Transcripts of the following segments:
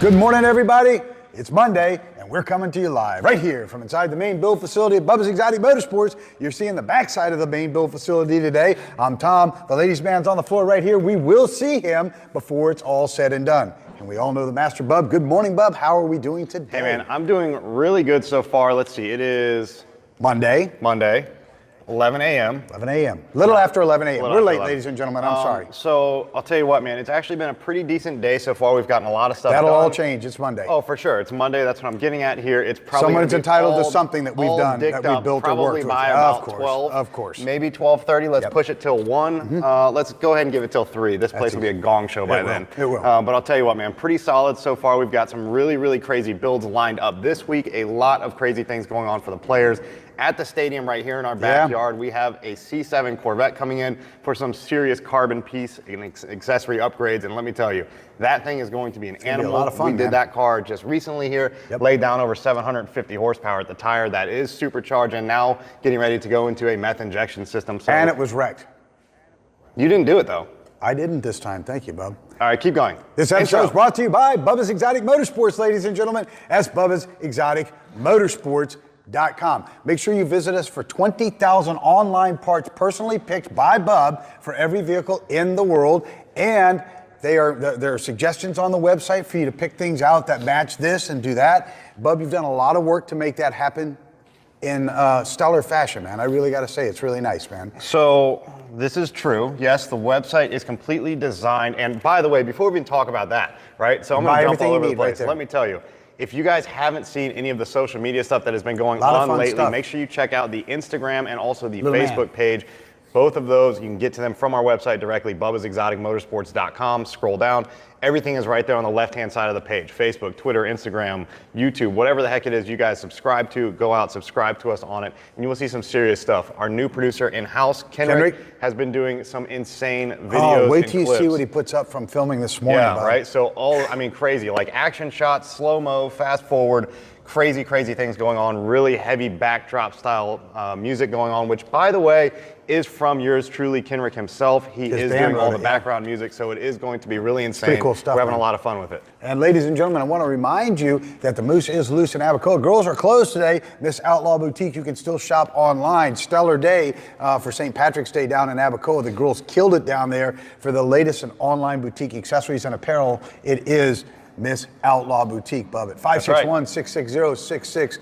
Good morning, everybody. It's Monday, and we're coming to you live right here from inside the main build facility at Bubba's Exotic Motorsports. You're seeing the backside of the main build facility today. I'm Tom. The ladies' man's on the floor right here. We will see him before it's all said and done. And we all know the master, Bub. Good morning, Bub. How are we doing today? Hey, man, I'm doing really good so far. Let's see. It is Monday. 11 a.m. 11 a.m. Little after 11 a.m. We're late, 11. ladies and gentlemen. I'm sorry. So I'll tell you what, man. It's actually been a pretty decent day so far. We've gotten a lot of stuff That'll done. all change. It's Monday. Oh, for sure. It's Monday. That's what I'm getting at here. It's probably someone's entitled to something that we've done, that we built or worked with. By about 12. Of course. Maybe 12:30. Let's push it till 1. Let's go ahead and give it till 3. This place will be a gong show by then. It will. But I'll tell you what, man. Pretty solid so far. We've got some really, really crazy builds lined up this week. A lot of crazy things going on for the players. At the stadium right here in our backyard, we have a C7 Corvette coming in for some serious carbon piece and accessory upgrades. And let me tell you, that thing is going to be an animal. Be a lot of fun, we did that car just recently here, laid down over 750 horsepower at the tire. That is supercharged and now getting ready to go into a meth injection system. So And it was wrecked. You didn't do it though. I didn't this time. Thank you, Bub. All right, keep going. This episode is brought to you by Bubba's Exotic Motorsports, ladies and gentlemen. That's Bubba's Exotic Motorsports.com. Make sure you visit us for 20,000 online parts personally picked by Bub for every vehicle in the world. And there are suggestions on the website for you to pick things out that match this and do that. Bub, you've done a lot of work to make that happen in stellar fashion, man. I really got to say, it's really nice, man. So this is true. Yes, the website is completely designed. And by the way, before we even talk about that, right? So I'm going to jump all over the place. Let me tell you. If you guys haven't seen any of the social media stuff that has been going on lately, make sure you check out the Instagram and also the Facebook page. Both of those, you can get to them from our website directly, bubbasexoticmotorsports.com. Scroll down. Everything is right there on the left-hand side of the page. Facebook, Twitter, Instagram, YouTube, whatever the heck it is you guys subscribe to, go out, subscribe to us on it, and you will see some serious stuff. Our new producer in-house, Kendrick, has been doing some insane videos. Oh, wait till you see what he puts up from filming this morning. Yeah, right? So crazy, like action shots, slow-mo, fast forward, crazy things going on, really heavy backdrop style music going on, which, by the way, is from yours truly, Kendrick himself. He is doing all the background music, so it is going to be really insane. Pretty cool stuff. We're having a lot of fun with it. And ladies and gentlemen, I want to remind you that the Moose is loose in Abacoa. Girls are closed today. This Outlaw Boutique, you can still shop online. Stellar day for St. Patrick's Day down in Abacoa. The girls killed it down there for the latest in online boutique accessories and apparel. It is Miss Outlaw Boutique, Bub, at 561-660-6695.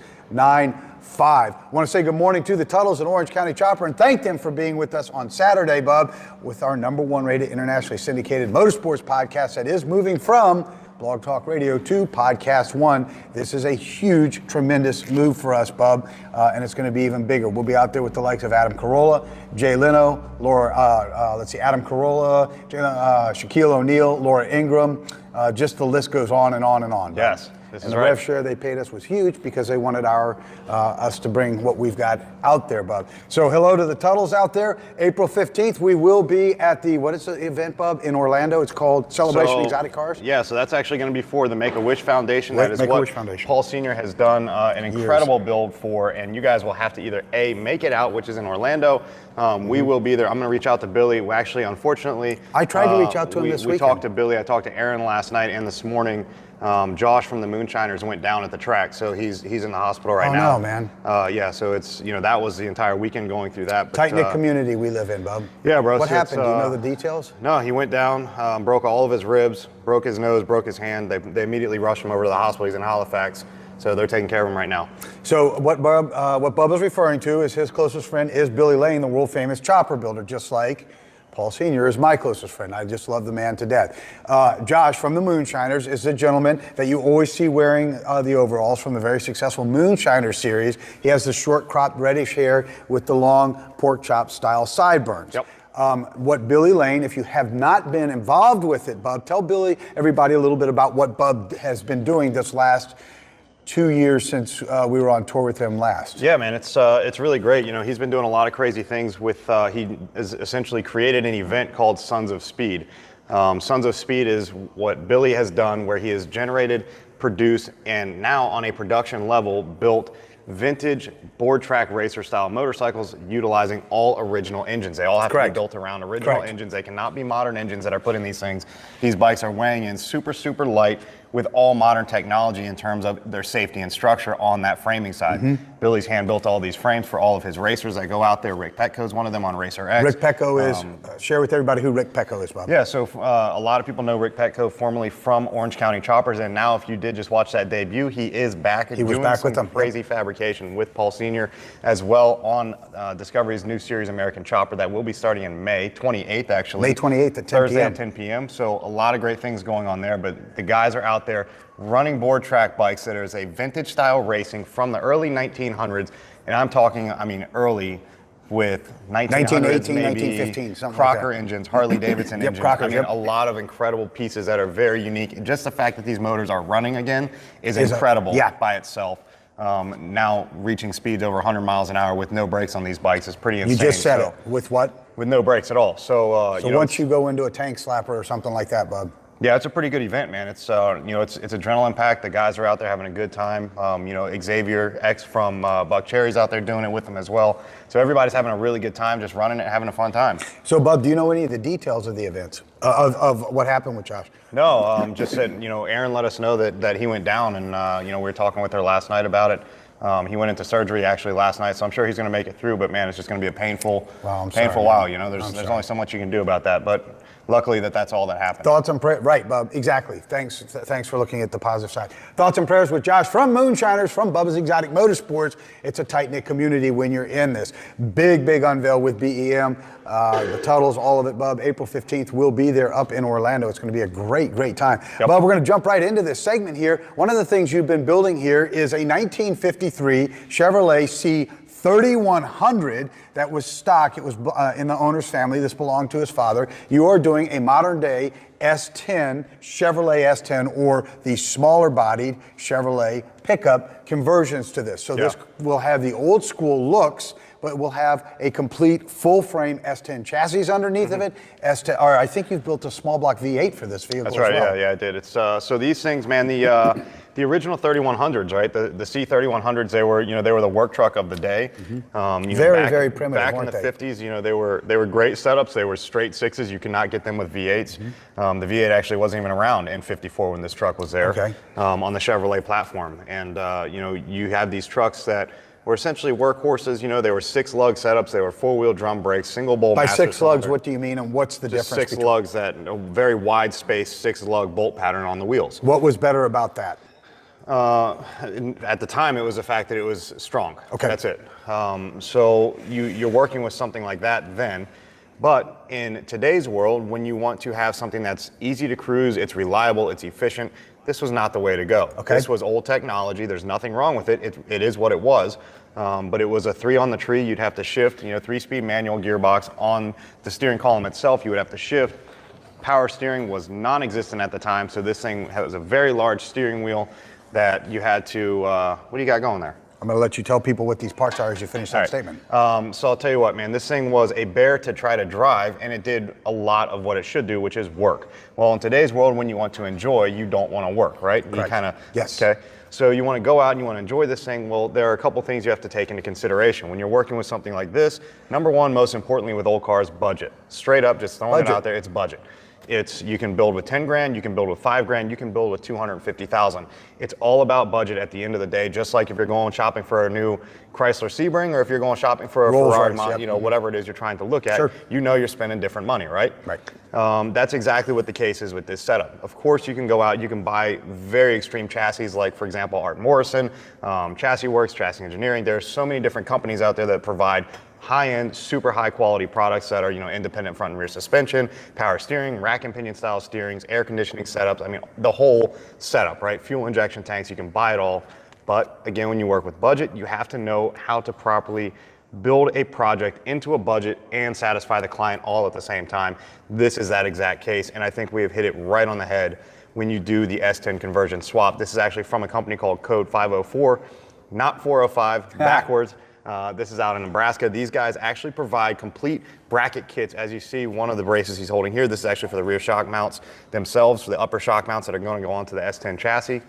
I want to say good morning to the Tuttles and Orange County Chopper and thank them for being with us on Saturday, Bub, with our #1 rated internationally syndicated motorsports podcast that is moving from Blog Talk Radio to Podcast One. This is a huge, tremendous move for us, Bub, and it's going to be even bigger. We'll be out there with the likes of Adam Carolla, Jay Leno, Adam Carolla, Shaquille O'Neal, Laura Ingram. Just the list goes on and on and on. Yes. And the rev share they paid us was huge because they wanted us to bring what we've got out there, Bub. So hello to the Tuttles out there. April 15th, we will be at the, what is the event, Bub, in Orlando? It's called Celebration Exotic Cars? Yeah, so that's actually going to be for the Make-A-Wish Foundation. That is what Paul Sr. has done an incredible build for, and you guys will have to either A, make it out, which is in Orlando. We will be there. I'm going to reach out to Billy. We actually, unfortunately, I tried to reach out to him this weekend. We talked to Billy. I talked to Aaron last night and this morning. Josh from the Moonshiners went down at the track, so he's in the hospital right now. Oh, no, man. Yeah, so it's, that was the entire weekend going through that. Tight-knit community we live in, Bub. Yeah, bro. What happened? Do you know the details? No, he went down, broke all of his ribs, broke his nose, broke his hand. They immediately rushed him over to the hospital. He's in Halifax, so they're taking care of him right now. So what Bub is referring to is his closest friend is Billy Lane, the world-famous chopper builder, just like Paul Sr. is my closest friend. I just love the man to death. Josh from the Moonshiners is the gentleman that you always see wearing the overalls from the very successful Moonshiner series. He has the short cropped reddish hair with the long pork chop style sideburns. Yep. What Billy Lane, if you have not been involved with it, Bub, tell everybody a little bit about what Bub has been doing this last 2 years since we were on tour with him last. Yeah, man, it's really great. He's been doing a lot of crazy things with, he has essentially created an event called Sons of Speed. Sons of Speed is what Billy has done where he has generated, produced, and now on a production level built vintage board track racer style motorcycles utilizing all original engines. They all have to be built around original engines. They cannot be modern engines that are put in these things. These bikes are weighing in super, super light with all modern technology in terms of their safety and structure on that framing side. Billy's hand built all these frames for all of his racers that go out there. Rick Petco is one of them on Racer X. Rick Petco is, share with everybody who Rick Petco is, Bob. Yeah, so a lot of people know Rick Petco, formerly from Orange County Choppers, and now if you did just watch that debut, he is back and doing some crazy fabrication with Paul Sr. as well on Discovery's new series American Chopper that will be starting in May 28th, actually. May 28th at 10 Thursday p.m. at 10 p.m. So a lot of great things going on there, but the guys are out there running board track bikes that is a vintage style racing from the early 1900s, and I'm talking, I mean, early with 1918, 1915, something Crocker like engines, Harley Davidson engines. I mean, a lot of incredible pieces that are very unique. Just the fact that these motors are running again is incredible by itself. Now reaching speeds over 100 miles an hour with no brakes on these bikes is pretty insane. You just said it. With what? With no brakes at all. So, so once you go into a tank slapper or something like that, Bub. Yeah, it's a pretty good event, man. It's it's adrenaline packed. The guys are out there having a good time. Xavier X from Buck Cherry's out there doing it with them as well. So everybody's having a really good time, just running it, having a fun time. So, Bub, do you know any of the details of the events of what happened with Josh? No, just said Aaron let us know that he went down, and we were talking with her last night about it. He went into surgery actually last night, so I'm sure he's going to make it through. But man, it's just going to be a painful while. There's only so much you can do about that. But luckily that's all that happened. Thoughts and prayers, right, Bub? Exactly. Thanks for looking at the positive side. Thoughts and prayers with Josh from Moonshiners, from Bubba's Exotic Motorsports. It's a tight-knit community when you're in this. Big unveil with BEM. The Tuttles, all of it, Bub. April 15th, we'll be there up in Orlando. It's going to be a great time. Yep. Bub, we're going to jump right into this segment here. One of the things you've been building here is a 1953 Chevrolet C3100 that was stock. It was in the owner's family. This belonged to his father. You are doing a modern day S10, Chevrolet S10, or the smaller bodied Chevrolet pickup conversions to this. So this will have the old school looks, but we'll have a complete full frame S10 chassis underneath of it. S10, or I think you've built a small block V8 for this vehicle. That's right. As well. Yeah, I did. It's so these things, man. The original 3100s, right? The C3100s, they were the work truck of the day. Very primitive. Back in the 50s, they were great setups. They were straight sixes. You could not get them with V8s. The V8 actually wasn't even around in '54 when this truck was there. On the Chevrolet platform, and you had these trucks that were essentially workhorses. They were 6-lug setups. They were 4-wheel drum brakes, single bolt. By 6 lugs, what do you mean, and what's the difference? 6 lugs, that very wide space 6-lug bolt pattern on the wheels. What was better about that? At the time, it was the fact that it was strong. Okay. That's it. So you're working with something like that then. But in today's world, when you want to have something that's easy to cruise, it's reliable, it's efficient, this was not the way to go. This was old technology. There's nothing wrong with it. It is what it was. But it was a 3 on the tree. You'd have to shift, 3-speed manual gearbox on the steering column itself. You would have to shift. Power steering was non-existent at the time. So this thing has a very large steering wheel that you had to, what do you got going there? I'm going to let you tell people what these parts are as you finish that statement. So I'll tell you what, man, this thing was a bear to try to drive, and it did a lot of what it should do, which is work. Well, in today's world, when you want to enjoy, you don't want to work, right? You kind of, okay? So you want to go out and you want to enjoy this thing. Well, there are a couple things you have to take into consideration. When you're working with something like this, number one, most importantly with old cars, budget. Straight up, just throwing it out there, it's budget. You can build with 10 grand, you can build with 5 grand, you can build with 250,000. It's all about budget at the end of the day, just like if you're going shopping for a new Chrysler Sebring or if you're going shopping for a Ferrari, whatever it is you're trying to look at, you're spending different money, right? That's exactly what the case is with this setup. Of course, you can go out, you can buy very extreme chassis like, for example, Art Morrison, Chassis Works, Chassis Engineering. There are so many different companies out there that provide high-end, super high-quality products that are, independent front and rear suspension, power steering, rack and pinion style steerings, air conditioning setups. I mean, the whole setup, right? Fuel injection tanks, you can buy it all. But again, when you work with budget, you have to know how to properly build a project into a budget and satisfy the client all at the same time. This is that exact case, and I think we have hit it right on the head when you do the S10 conversion swap. This is actually from a company called Code 504, not 405, backwards. This is out in Nebraska. These guys actually provide complete bracket kits. As you see, one of the braces he's holding here, this is actually for the rear shock mounts themselves, for the upper shock mounts that are going to go onto the S10 chassis.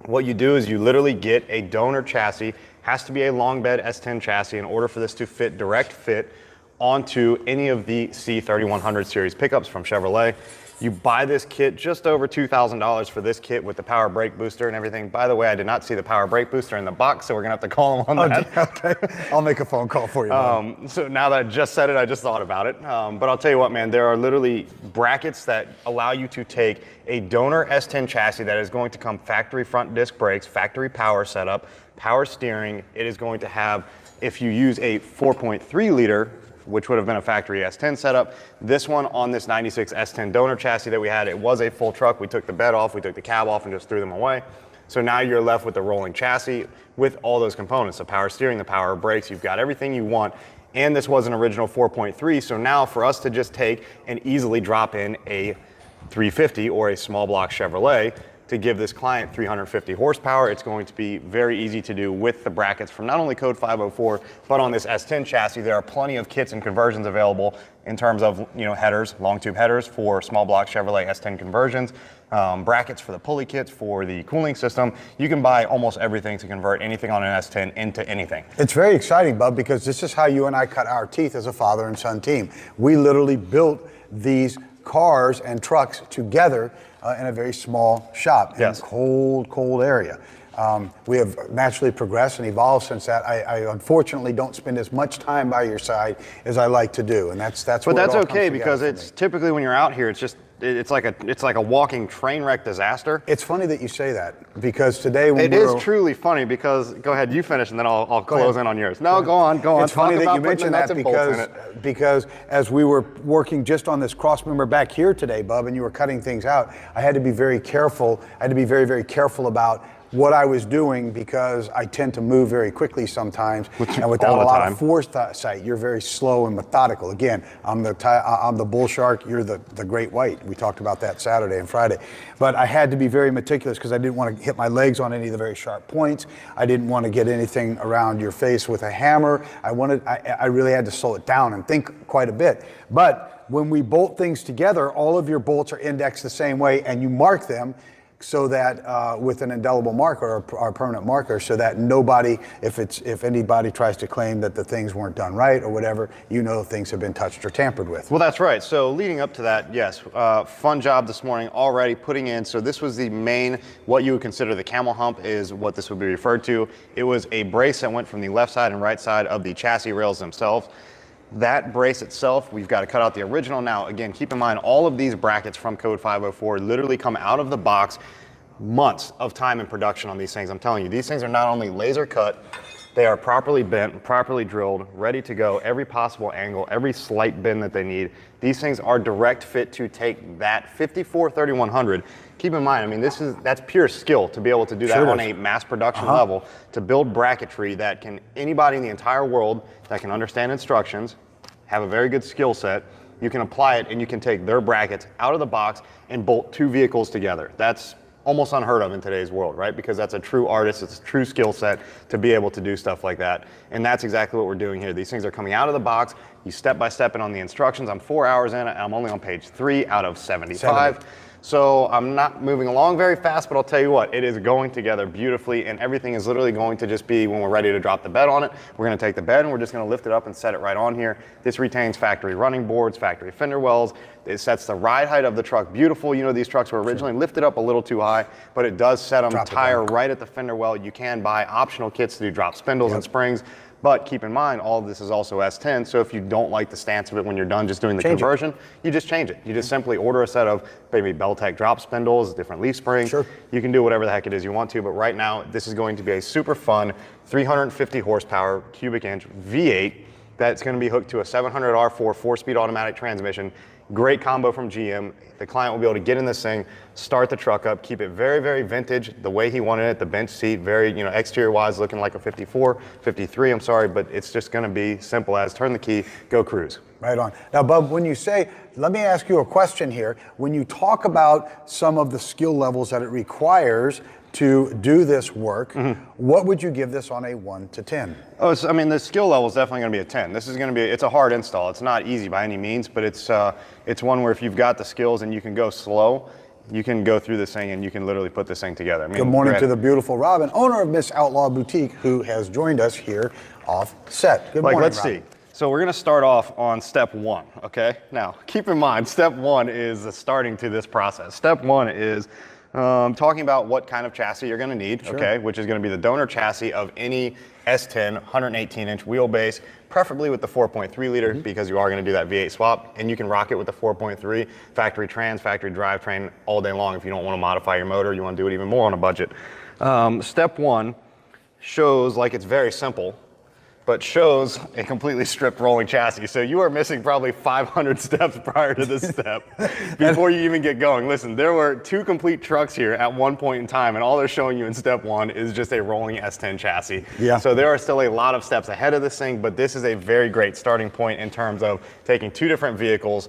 What you do is you literally get a donor chassis. Has to be a long bed S10 chassis in order for this to fit, direct fit onto any of the C3100 series pickups from Chevrolet. You buy this kit, just over $2,000 for this kit with the power brake booster and everything. By the way, I did not see the power brake booster in the box, so we're gonna have to call them on that. Okay, I'll make a phone call for you. So now that I just said it, I just thought about it. But I'll tell you what, man, there are literally brackets that allow you to take a donor S10 chassis that is going to come factory front disc brakes, factory power setup, power steering. It is going to have, if you use a 4.3 liter, which would have been a factory S10 setup. This one on this 96 S10 donor chassis that we had, it was a full truck. We took the bed off, we took the cab off and just threw them away. So now you're left with the rolling chassis with all those components, the power steering, the power brakes, you've got everything you want. And this was an original 4.3, so now for us to just take and easily drop in a 350 or a small block Chevrolet, to give this client 350 horsepower. It's going to be very easy to do with the brackets from not only code 504, but on this S10 chassis. There are plenty of kits and conversions available in terms of, you know, headers, long tube headers for small block Chevrolet S10 conversions, brackets for the pulley kits, for the cooling system. You can buy almost everything to convert anything on an S10 into anything. It's very exciting, Bub, because this is how you and I cut our teeth as a father and son team. We literally built these cars and trucks together in a very small shop in a cold area. We have naturally progressed and evolved since that. I unfortunately don't spend as much time by your side as I like to do, and that's. But that's okay, because it's typically when you're out here, it's like a walking train wreck disaster. It's funny that you say that, because today when it is truly funny, because go ahead, you finish and then I'll close in on yours. No, go on. It's funny that you mentioned that, because as we were working just on this cross member back here today, Bub, and you were cutting things out, I had to be very careful. I had to be very, very careful about what I was doing, because I tend to move very quickly sometimes, and without a lot of foresight. You're very slow and methodical. Again, I'm the bull shark, you're the great white. We talked about that Saturday and Friday. But I had to be very meticulous, because I didn't want to hit my legs on any of the very sharp points. I didn't want to get anything around your face with a hammer. I really had to slow it down and think quite a bit. But when we bolt things together, all of your bolts are indexed the same way, and you mark them so that with an indelible marker or a permanent marker, so that nobody, if anybody tries to claim that the things weren't done right or whatever, you know things have been touched or tampered with. Well, that's right. So leading up to that, yes, fun job this morning already putting in. So this was the main, what you would consider the camel hump is what this would be referred to. It was a brace that went from the left side and right side of the chassis rails themselves. That brace itself, we've got to cut out the original. Now, again, keep in mind, all of these brackets from code 504 literally come out of the box. Months of time in production on these things. I'm telling you, these things are not only laser cut, they are properly bent, properly drilled, ready to go, every possible angle, every slight bend that they need. These things are direct fit to take that 54-3100. Keep in mind, I mean, that's pure skill to be able to do that on a mass production level, to build bracketry that can, anybody in the entire world that can understand instructions, have a very good skill set, you can apply it and you can take their brackets out of the box and bolt two vehicles together. That's almost unheard of in today's world, right? Because that's a true artist, it's a true skill set to be able to do stuff like that. And that's exactly what we're doing here. These things are coming out of the box, you step by step in on the instructions. I'm 4 hours in and I'm only on page 3 out of 75. So I'm not moving along very fast, but I'll tell you what, it is going together beautifully, and everything is literally going to just be, when we're ready to drop the bed on it, we're gonna take the bed and we're just gonna lift it up and set it right on here. This retains factory running boards, factory fender wells. It sets the ride height of the truck beautiful. You know, these trucks were originally lifted up a little too high, but it does set them tire right at the fender well. You can buy optional kits to do drop spindles and springs. But keep in mind, all of this is also S10, so if you don't like the stance of it when you're done just doing the conversion, you just change it. You just simply order a set of maybe Beltec drop spindles, different leaf springs. You can do whatever the heck it is you want to, but right now, this is going to be a super fun 350 horsepower cubic inch V8 that's going to be hooked to a 700 R4 4-speed automatic transmission. Great combo from GM. The client will be able to get in this thing, start the truck up, keep it very, very vintage, the way he wanted it, the bench seat, very, you know, exterior wise looking like a 54, 53, I'm sorry, but it's just gonna be simple as turn the key, go cruise. Right on. Now, Bub, when you say, let me ask you a question here. When you talk about some of the skill levels that it requires to do this work, what would you give this on a 1 to 10? Oh, I mean, the skill level is definitely going to be a 10. This is going to be, it's a hard install. It's not easy by any means, but it's one where if you've got the skills and you can go slow, you can go through this thing and you can literally put this thing together. I mean, good morning to the beautiful Robin, owner of Miss Outlaw Boutique, who has joined us here off set. Good morning, let's Robin. see. So we're gonna start off on step one, okay? Now, keep in mind, step one is the starting to this process. Step one is talking about what kind of chassis you're gonna need, okay? Which is gonna be the donor chassis of any S10 118-inch wheelbase, preferably with the 4.3 liter because you are gonna do that V8 swap, and you can rock it with the 4.3 factory trans, factory drivetrain all day long if you don't wanna modify your motor, you wanna do it even more on a budget. Step one shows like it's very simple, but shows a completely stripped rolling chassis. So you are missing probably 500 steps prior to this step before you even get going. Listen, there were 2 complete trucks here at one point in time, and all they're showing you in step one is just a rolling S10 chassis. Yeah. So there are still a lot of steps ahead of this thing, but this is a very great starting point in terms of taking 2 different vehicles,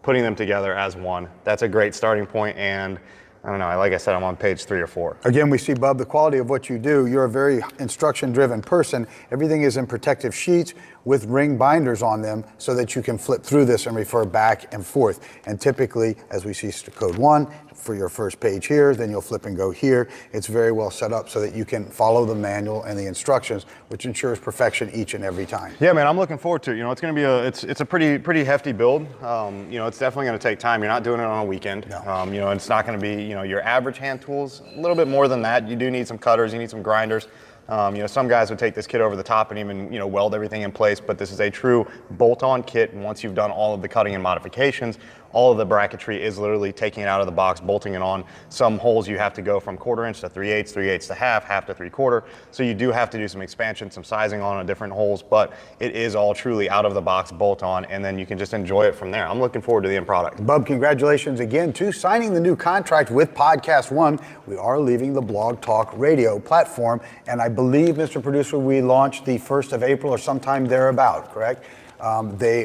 putting them together as one. That's a great starting point, and I don't know, like I said, I'm on page 3 or 4. Again, we see, Bub, the quality of what you do. You're a very instruction-driven person. Everything is in protective sheets with ring binders on them so that you can flip through this and refer back and forth. And typically, as we see code 1, for your first page here, then you'll flip and go here. It's very well set up so that you can follow the manual and the instructions, which ensures perfection each and every time. Yeah, man, I'm looking forward to it. You know, it's going to be it's a pretty hefty build. You know, it's definitely going to take time. You're not doing it on a weekend. No. You know, it's not going to be, you know, your average hand tools. A little bit more than that. You do need some cutters. You need some grinders. You know, some guys would take this kit over the top and even, you know, weld everything in place, but this is a true bolt-on kit, and once you've done all of the cutting and modifications, all of the bracketry is literally taking it out of the box, bolting it on. Some holes you have to go from 1/4 inch to 3/8, 3/8 to half to 3/4. So you do have to do some expansion, some sizing on different holes, but it is all truly out of the box, bolt on, and then you can just enjoy it from there. I'm looking forward to the end product. Bub, congratulations again to signing the new contract with Podcast One. We are leaving the Blog Talk Radio platform, and I believe, Mr. Producer, we launched the 1st of April or sometime thereabout, correct?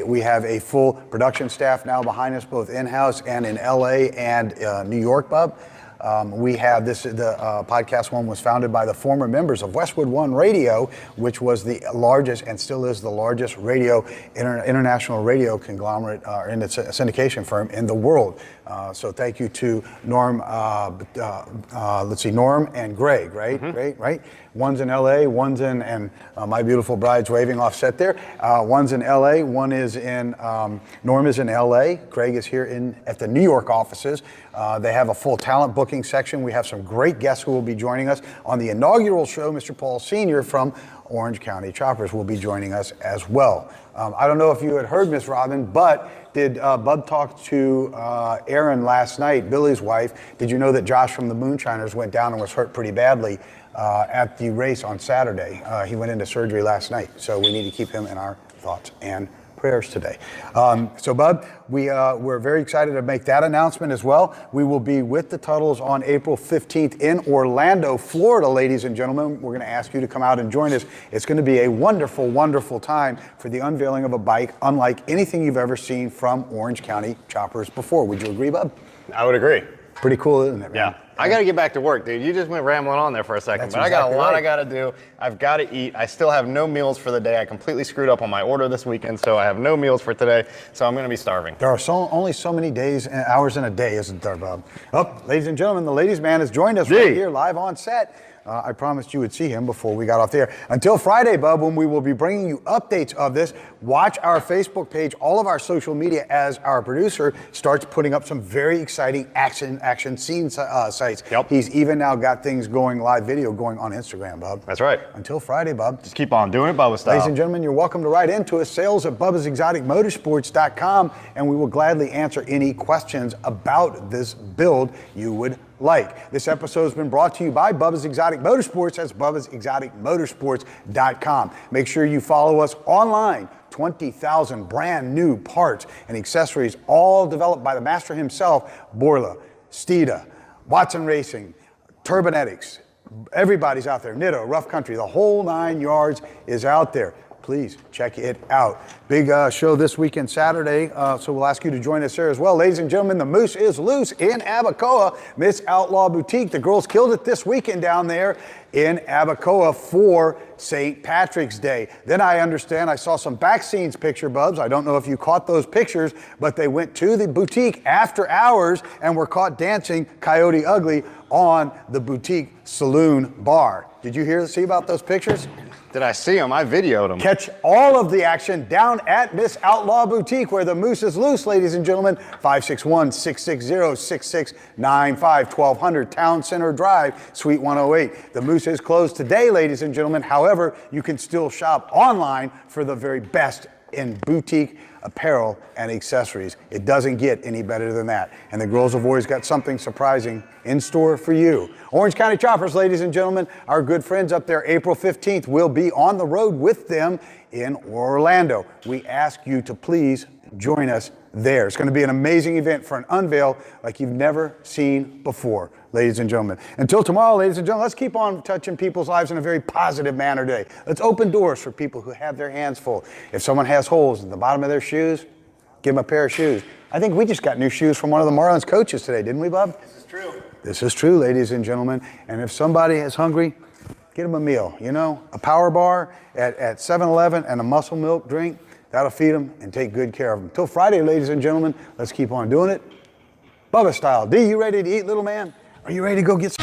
We have a full production staff now behind us, both in-house and in LA and New York, Bub. We have Podcast One was founded by the former members of Westwood One Radio, which was the largest and still is the largest international radio conglomerate in its syndication firm in the world. So thank you to Norm, Norm and Greg, right? Great, right? One's in LA, one's in, and my beautiful bride's waving off set there. One's in LA, one is in, Norm is in LA, Craig is here at the New York offices. They have a full talent booking section. We have some great guests who will be joining us on the inaugural show. Mr. Paul Sr. from Orange County Choppers will be joining us as well. I don't know if you had heard, Miss Robin, but did Bub talk to Erin last night, Billy's wife? Did you know that Josh from the Moonshiners went down and was hurt pretty badly at the race on Saturday? He went into surgery last night, so we need to keep him in our thoughts and prayers today. So, Bub, we're very excited to make that announcement as well. We will be with the Tuttles on April 15th in Orlando, Florida, ladies and gentlemen. We're going to ask you to come out and join us. It's going to be a wonderful, wonderful time for the unveiling of a bike unlike anything you've ever seen from Orange County Choppers before. Would you agree, Bub? I would agree. Pretty cool, isn't it, man? Yeah. I got to get back to work, dude. You just went rambling on there for a second, but I got a lot I got to do. I've got to eat. I still have no meals for the day. I completely screwed up on my order this weekend, so I have no meals for today, so I'm going to be starving. There are only so many days and hours in a day, isn't there, Bob? Oh, ladies and gentlemen, the ladies' man has joined us right here live on set. I promised you would see him before we got off the air. Until Friday, Bub, when we will be bringing you updates of this, watch our Facebook page, all of our social media, as our producer starts putting up some very exciting action scene sites. Yep. He's even now got things going, live video going on Instagram, Bub. That's right. Until Friday, Bub. Just keep on doing it, Bubba style. Ladies and gentlemen, you're welcome to write into us, sales@bubbasexoticmotorsports.com, and we will gladly answer any questions about this build you would like. This episode has been brought to you by Bubba's Exotic Motorsports. That's bubbasexoticmotorsports.com. Make sure you follow us online. 20,000 brand new parts and accessories, all developed by the master himself, Borla, Steeda, Watson Racing, Turbonetics. Everybody's out there. Nitto, Rough Country, the whole 9 yards is out there. please check it out. Big show this weekend, Saturday, so we'll ask you to join us there as well. Ladies and gentlemen, the Moose is loose in Abacoa. Miss Outlaw Boutique. The girls killed it this weekend down there in Abacoa for St. Patrick's Day. Then I understand, I saw some back scenes picture, Bubs. I don't know if you caught those pictures, but they went to the boutique after hours and were caught dancing Coyote Ugly on the boutique saloon bar. Did you see about those pictures? Did I see them? I videoed them. Catch all of the action down at Miss Outlaw Boutique, where the Moose is loose, ladies and gentlemen. 561-660-6695, 1200 Town Center Drive, Suite 108. The Moose is closed today, ladies and gentlemen. However, you can still shop online for the very best in boutique apparel and accessories. It doesn't get any better than that. And the girls have always got something surprising in store for you. Orange County Choppers, ladies and gentlemen, our good friends up there, April 15th, will be on the road with them in Orlando. We ask you to please join us there. It's going to be an amazing event for an unveil like you've never seen before, ladies and gentlemen. Until tomorrow, ladies and gentlemen, let's keep on touching people's lives in a very positive manner today. Let's open doors for people who have their hands full. If someone has holes in the bottom of their shoes, give them a pair of shoes. I think we just got new shoes from one of the Marlins coaches today, didn't we, Bub? This is true. This is true, ladies and gentlemen. And if somebody is hungry, get them a meal. You know, a power bar at 7-Eleven and a muscle milk drink, that'll feed them and take good care of them. Till Friday, ladies and gentlemen, let's keep on doing it. Bubba style. D, you ready to eat, little man? Are you ready to go get some?